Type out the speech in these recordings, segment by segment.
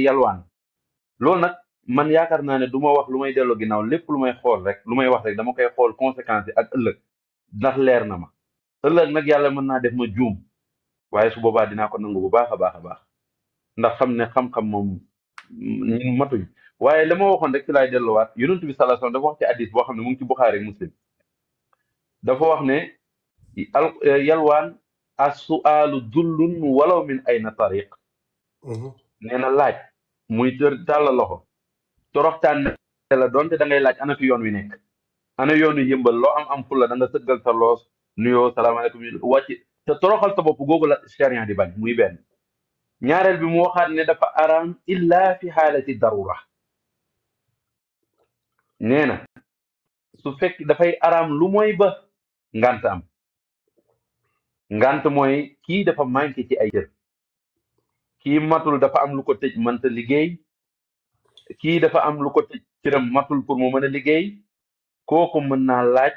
yalwaan loolu nag man yaakaar naa ne du ma wax lu may delloo ginnaaw lépp lu may xool rek lu may wax rek dama koy xool conséquences yi ak ëllëg ndax leer na ma ëllëg nag yàlla mën naa def ma juum waaye su boobaa dinaa ko nangu bu baax a baax a baax ndax xam ne xam-xam moom ñun matuñ waaye la ma waxoon rek ci laay delluwaat yonent bi sallallahu alayhi wasallam dafa wax ci hadis boo xam ne mu ngi ci Buxaari ak Muslim dafa wax ne al yalwaan as-su'aalu dullun walaw min ayna tariq nee na laaj muy tàllal loxo toroxtaan la doonte da ngay laaj ana fi yoon wi nekk ana yoon wi yëmbal loo am fulla da nga sëggal sa loos nuyoo salaamaaleykum wàcc te toroxal sa bopp googu la sharia di bañ muy benn ñaareel bi mu waxaat ne dafa araam illa fi xaalati darura nee na su fekk dafay araam lu mooy ba ngant am ngant mooy kii dafa manqué ci ay cër kii matul dafa am lu ko tëj mënta liggéey kii dafa am lu ko tëj cëram matul pour mu mën a liggéey kooku mën naa laaj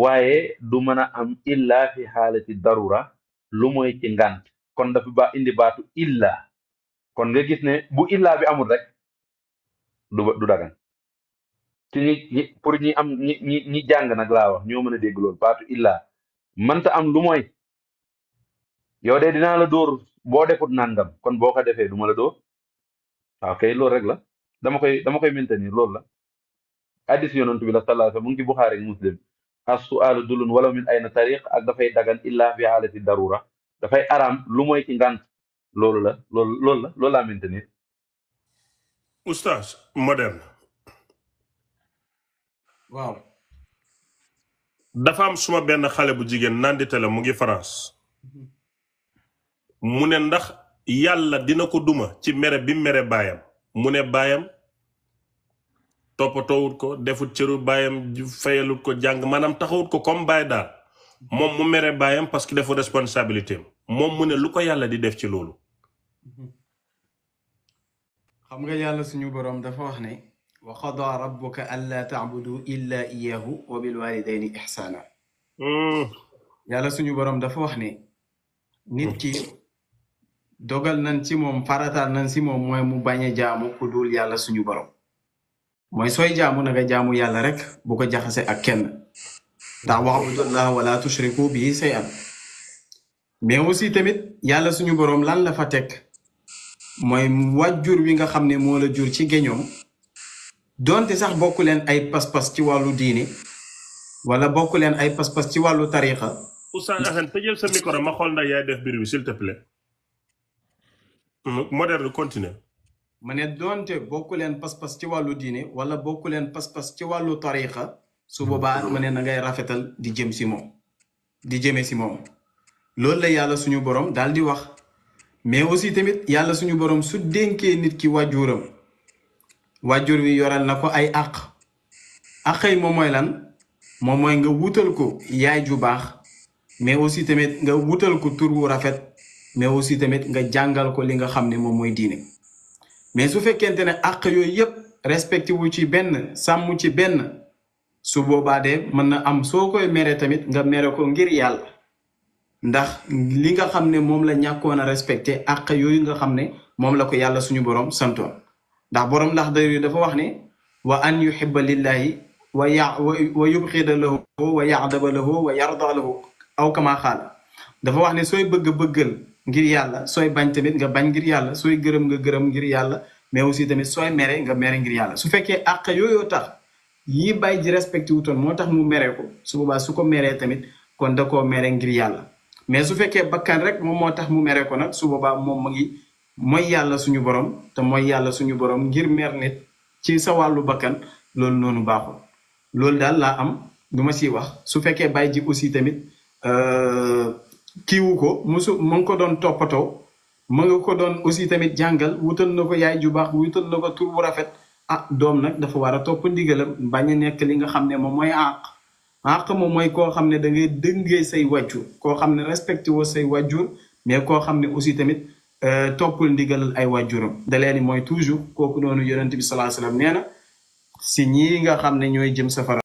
waaye du mën a am illa fi xaalati darura lu mooy ci ngant kon dafa ba indi baatu illa kon nga gis ne bu illa bi amul rek du dagan ci ñi pour ñi am ñi jàng nag laa wax ñoo mën a dégg loolu baatu illa mënta am lu mooy yow de dinaa la dóor boo defut nangam kon boo ko defee du ma la dóor waaw kay loolu rek la dama koy maintenir loolu la hadis yonent bi la sallallahu alayhi wasallam mu ngi ci Buxaari ak Muslim as-su'aalu dullun walaw min ayna tariq ak dafay dagan illa fi haalati darura dafay araam lu mooy ci ngant loolu laa maintenir. Oustaz moderne. waaw. dafa am suma benn xale bu jigéen nandite la mu ngi France mu ne ndax yàlla dina ko duma ci mere bi mere baayam mu ne baayam toppatoowut ko defut cëru baayam fayalut ko jàng maanaam taxawut ko comme baay daal moom mu mere baayam parce que defu responsabilité moom mu ne lu ko yàlla di def ci loolu. xam nga yàlla suñu boroom dafa wax ne wa qadaa rabbuka allaa ta'budu illa iyyahu wa bil walidayni ihsaana yàlla suñu boroom dafa wax ne nit ki dogal nañ ci moom farataal nañ ci moom mooy mu bañ a jaamu ku dul yàlla suñu boroom mooy sooy jaamu na nga jaamu yàlla rek bu ko jaxase ak kenn ndax wa'budullaha wala tushriku bihi shay'an mais aussi tamit yàlla suñu boroom lan la fa teg mooy wàjjur wi nga xam ne moo la jur ci géñoom donte sax bokku leen ay pas-pas ci wàllu diine wala bokku leen ay pas-pas ci wàllu tariqa. Oustaz Assane tëjal sa micro ma xool ndax yaay def biir bi s'il te plaît. moderne continue. ma ne donte bokku leen pas-pas ci wàllu diine wala bokku leen pas-pas ci wàllu tariqa su boobaa ma ne na ngay rafetal di jëm si moom di jëme si moom loolu la yàlla suñu borom daal di wax mais aussi tamit yàlla suñu borom su dénkee nit ki wàjjuram wàjjur wi yoral na ko ay àq yi moom mooy lan moom mooy nga wutal ko yaay ju baax mais aussi tamit nga wutal ko tur wu rafet mais aussi tamit nga jàngal ko li nga xam ne moom mooy diine mais su fekkente ne àq yooyu yëpp respecté wu ci benn sàmm ci benn su boobaa de mën na am soo koy mere tamit nga mere ko ngir yàlla ndax li nga xam ne moom la ñàkkoon a respecté àq yooyu nga xam ne moom la ko yàlla suñu borom santoon ndax borom ndax day dafa wax ne wa an yuhibba lillahi wa yubxida lahu wa ya'daba lahu wa yarda lahu aw kama xaala dafa wax ne sooy bëggal ngir yàlla sooy bañ tamit nga bañ ngir yàlla sooy gërëm nga gërëm ngir yàlla mais aussi tamit sooy mere nga mere ngir yàlla su fekkee àq yooyu tax yii bàyyi ji respecté wutoon moo tax mu mere ko su boobaa su ko meree tamit kon da koo mere ngir yàlla mais su fekkee bakkan rek moom moo tax mu mere ko nag su boobaa moom mu ngi mooy yàlla suñu borom te mooy yàlla suñu borom ngir mer nit ci sa wàllu bakkan loolu noonu baaxul loolu daal laa am du ma siy wax su fekkee bàyyi ji aussi tamit kiiwu ko musu mu ngi ko doon toppatoo mu nga ko doon aussi tamit jàngal wutal na ko yaay ju baax wutal na ko tur bu rafet ah doom nag dafa war a topp ndigalam bañ a nekk li nga xam ne moom mooy àq moom mooy koo xam ne da ngay dëngee say wàjjur koo xam ne respecté woo say wàjjur mais koo xam ne aussi tamit toppul ndigalal ay wàjjuram da leen mooy toujours kooku noonu yonent bi sallallahu alayhi wasallam nee na si ñii nga xam ne ñooy jëm safara